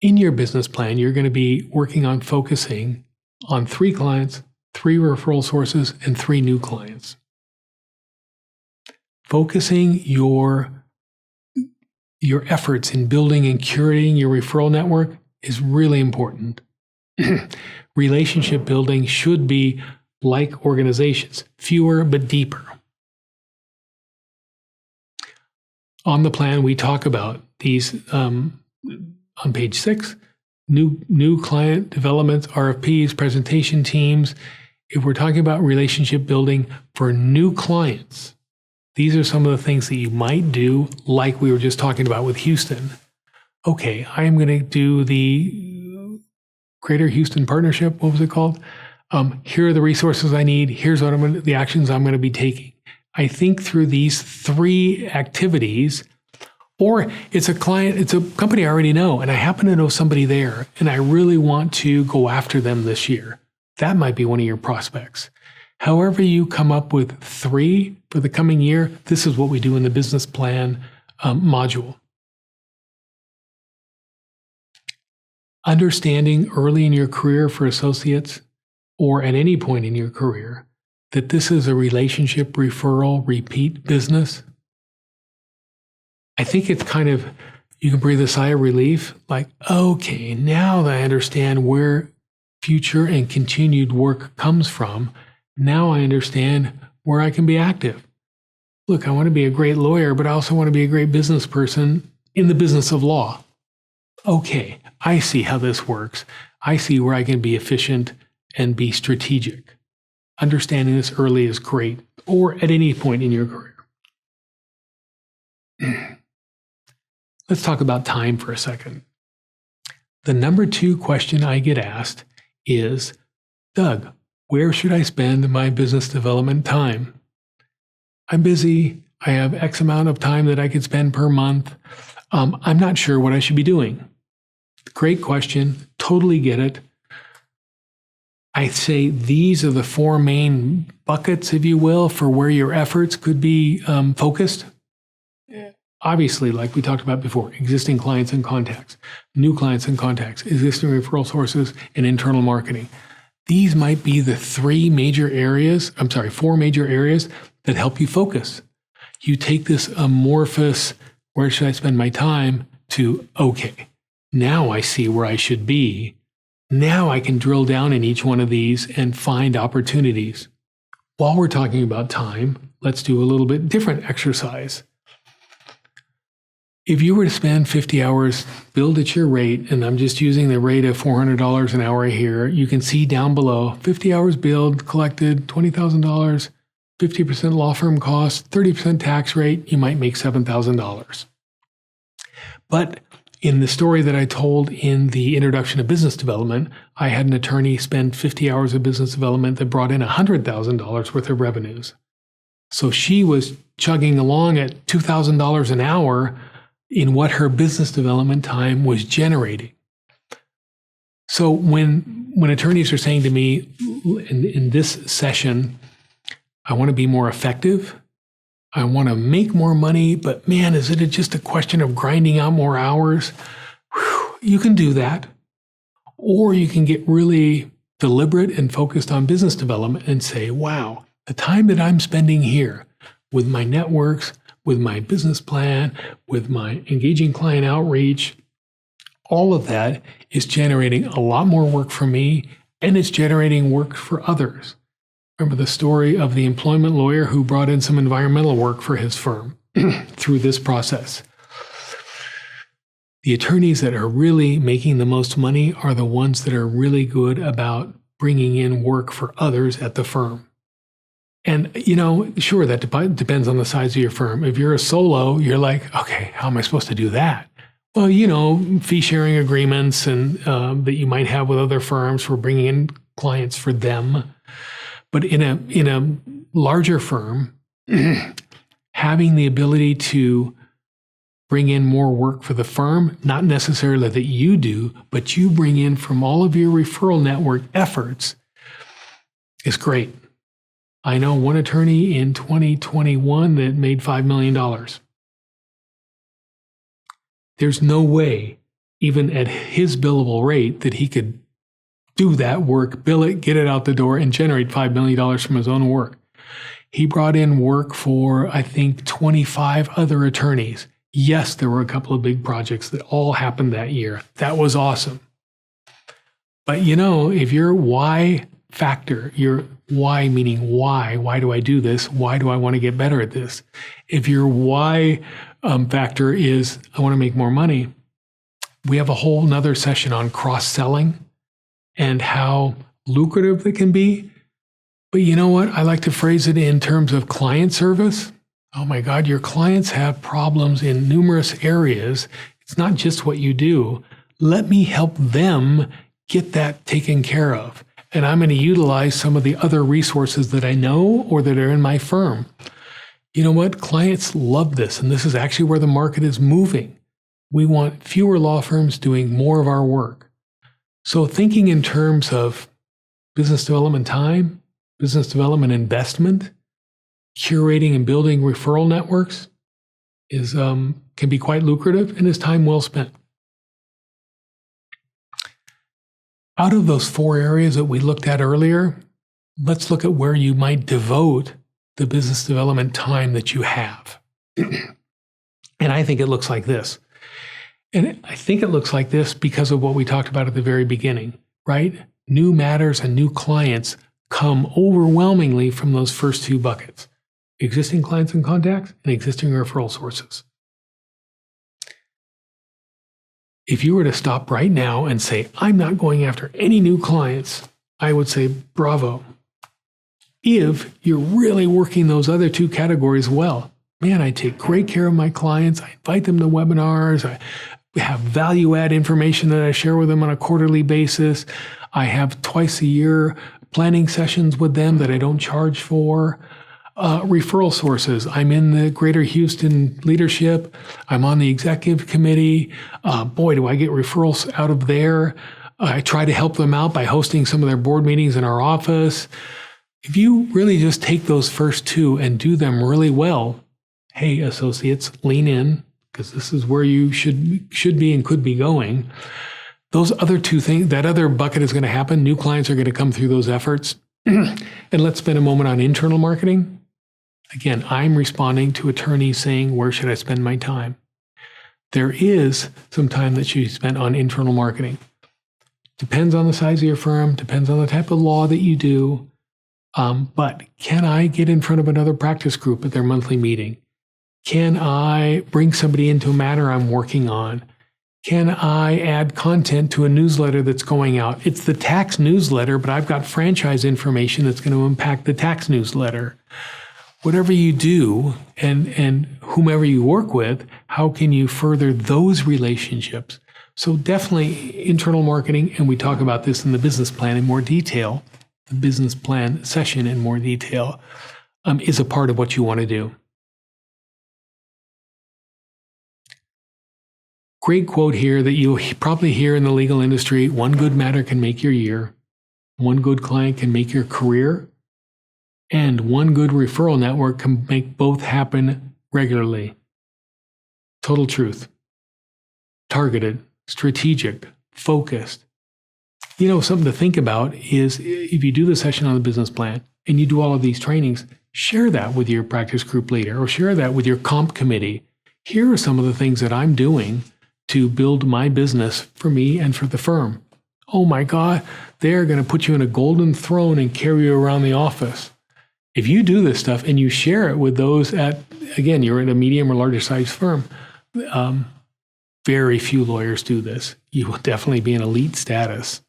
in your business plan, you're going to be working on focusing on 3 clients, 3 referral sources, and 3 new clients. Focusing your efforts in building and curating your referral network is really important. Relationship building should be like organizations, fewer but deeper. On the plan, we talk about these on page 6, new client developments, RFPs, presentation teams. If we're talking about relationship building for new clients, these are some of the things that you might do, like we were just talking about with Houston. Okay, I am going to do the Greater Houston Partnership. What was it called? Here are the resources I need. Here's what the actions I'm going to be taking. I think through these 3 activities, or it's a client, it's a company I already know, and I happen to know somebody there, and I really want to go after them this year. That might be one of your prospects. However you come up with 3 for the coming year, this is what we do in the business plan module. Understanding early in your career for associates, or at any point in your career, that this is a relationship referral repeat business. I think it's kind of, you can breathe a sigh of relief, like, okay, now that I understand where future and continued work comes from, now I understand where I can be active. Look, I want to be a great lawyer, but I also want to be a great business person in the business of law. Okay, I see how this works. I see where I can be efficient and be strategic. Understanding this early is great, or at any point in your career. Let's talk about time for a second. The number 2 question I get asked is, Doug, where should I spend my business development time? I'm busy. I have X amount of time that I could spend per month. I'm not sure what I should be doing. Great question. Totally get it. I say these are the 4 main buckets, if you will, for where your efforts could be focused. Obviously, like we talked about before, existing clients and contacts, new clients and contacts, existing referral sources, and internal marketing. These might be the 4 major areas that help you focus. You take this amorphous, where should I spend my time, to, okay, now I see where I should be. Now I can drill down in each one of these and find opportunities. While we're talking about time, let's do a little bit different exercise. If you were to spend 50 hours, billed at your rate, and I'm just using the rate of $400 an hour here, you can see down below, 50 hours billed, collected $20,000, 50% law firm costs, 30% tax rate, you might make $7,000. But in the story that I told in the introduction to business development, I had an attorney spend 50 hours of business development that brought in $100,000 worth of revenues. So she was chugging along at $2,000 an hour in what her business development time was generating. So when attorneys are saying to me in this session, I want to be more effective, I want to make more money, but man, is it just a question of grinding out more hours? Whew, you can do that. Or you can get really deliberate and focused on business development and say, wow, the time that I'm spending here with my networks, with my business plan, with my engaging client outreach, all of that is generating a lot more work for me, and it's generating work for others. Remember the story of the employment lawyer who brought in some environmental work for his firm through this process. The attorneys that are really making the most money are the ones that are really good about bringing in work for others at the firm. And, sure, that depends on the size of your firm. If you're a solo, you're like, okay, how am I supposed to do that? Well, fee sharing agreements and that you might have with other firms for bringing in clients for them. But in a larger firm, having the ability to bring in more work for the firm, not necessarily that you do, but you bring in from all of your referral network efforts, is great. I know one attorney in 2021 that made $5 million. There's no way even at his billable rate, that he could do that work, bill it, get it out the door, and generate $5 million from his own work. He brought in work for, I think, 25 other attorneys. Yes, there were a couple of big projects that all happened that year. That was awesome. But if your why factor, your why meaning why do I do this? Why do I want to get better at this? If your why factor is, I want to make more money, we have a whole nother session on cross-selling and how lucrative it can be. But you know what? I like to phrase it in terms of client service. Oh my God, your clients have problems in numerous areas. It's not just what you do. Let me help them get that taken care of. And I'm going to utilize some of the other resources that I know or that are in my firm. You know what? Clients love this. And this is actually where the market is moving. We want fewer law firms doing more of our work. So thinking in terms of business development time, business development investment, curating and building referral networks is can be quite lucrative and is time well spent. Out of those 4 areas that we looked at earlier, let's look at where you might devote the business development time that you have. And I think it looks like this. And I think it looks like this because of what we talked about at the very beginning, right? New matters and new clients come overwhelmingly from those first 2 buckets: existing clients and contacts and existing referral sources. If you were to stop right now and say, I'm not going after any new clients, I would say, bravo. If you're really working those other 2 categories well, man, I take great care of my clients. I invite them to webinars. I have value add information that I share with them on a quarterly basis. I have twice a year planning sessions with them that I don't charge for. Referral sources. I'm in the Greater Houston leadership. I'm on the executive committee. Boy, do I get referrals out of there. I try to help them out by hosting some of their board meetings in our office. If you really just take those first 2 and do them really well, hey, associates, lean in, because this is where you should be and could be going. Those other 2 things, that other bucket is going to happen. New clients are going to come through those efforts. And let's spend a moment on internal marketing. Again, I'm responding to attorneys saying, where should I spend my time? There is some time that should be spent on internal marketing. Depends on the size of your firm, depends on the type of law that you do. But can I get in front of another practice group at their monthly meeting? Can I bring somebody into a matter I'm working on? Can I add content to a newsletter that's going out? It's the tax newsletter, but I've got franchise information that's going to impact the tax newsletter. Whatever you do and whomever you work with, how can you further those relationships? So definitely internal marketing, and we talk about this in the business plan in more detail. The business plan session in more detail is a part of what you want to do. Great quote here that you'll probably hear in the legal industry: one good matter can make your year, one good client can make your career, and one good referral network can make both happen regularly. Total truth. Targeted, strategic, focused. Something to think about is if you do the session on the business plan and you do all of these trainings, share that with your practice group leader or share that with your comp committee. Here are some of the things that I'm doing to build my business for me and for the firm. Oh my God, they're going to put you in a golden throne and carry you around the office. If you do this stuff and you share it with those you're in a medium or larger size firm, very few lawyers do this. You will definitely be in elite status.